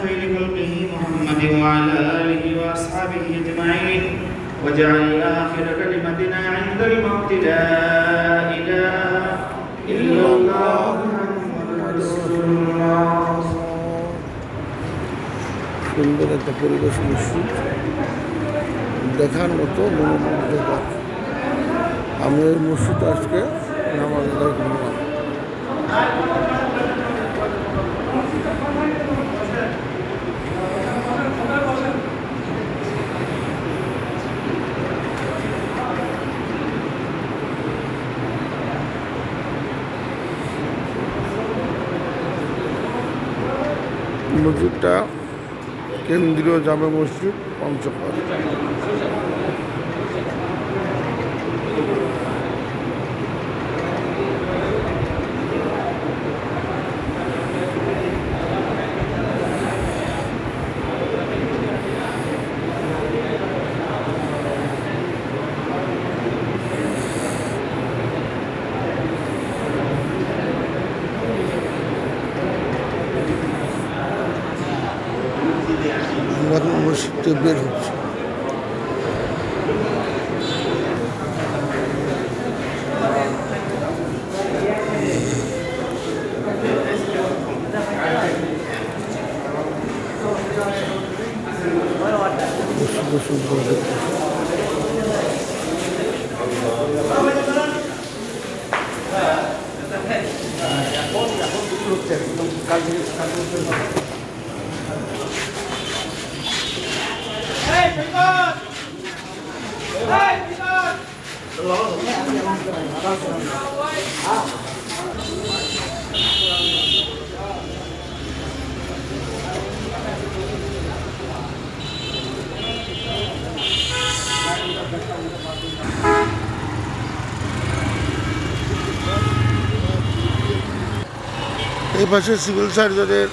خير خلقه محمد وعلى آله وأصحابه أجمعين واجعل آخر كلمتنا عند الموت لا إله إلا الله محمد رسول الله সুন্দর একটা পরিবেশ মসজিদ দেখার মতো মনোমুগ্ধকর। আমি এই মসজিদে আজকে নামাজ আদায় করলাম। মসজিদটা কেন্দ্রীয় জামে মসজিদ পঞ্চগড়। মসজিদে বের হচ্ছে। সুন্দর দেখতে এই পাশে সিভিল সার্জনের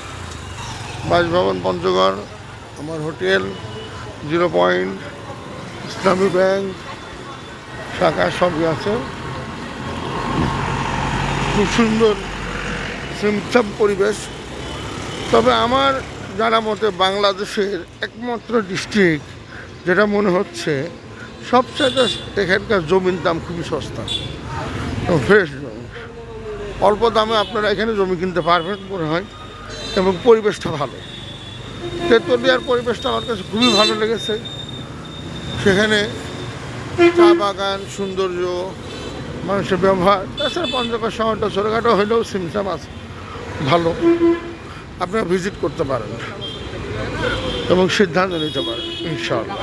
বাসভবন পঞ্চগড়, আমার হোটেল, 0 পয়েন্ট, ইসলামী ব্যাংক শাখা সবই আছে। খুব সুন্দর সিমসাম পরিবেশ। তবে আমার জানা মতে বাংলাদেশের একমাত্র ডিস্ট্রিক্ট যেটা মনে হচ্ছে সবচেয়ে এখানকার জমির দাম খুবই সস্তা, ফ্রেশ জমি, অল্প দামে আপনারা এখানে জমি কিনতে পারবেন মনে হয়, এবং পরিবেশটা ভালো। তেতুলিয়ার পরিবেশটা আমার কাছে খুবই ভালো লেগেছে। সেখানে চা বাগান, সৌন্দর্য, মানুষের ব্যবহার, তাছাড়া পঞ্চগড় শহরটা ছোটোখাটো হলেও সিমসাম আছে, ভালো। আপনারা ভিজিট করতে পারেন এবং সিদ্ধান্ত নিতে পারেন ইনশাআল্লাহ।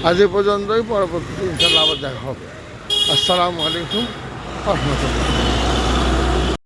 আজ এ পর্যন্তই, পরবর্তীতে ইনশাআল্লাহ আবার দেখা হবে। আসসালামু আলাইকুম ওয়া রাহমাতুল্লাহ।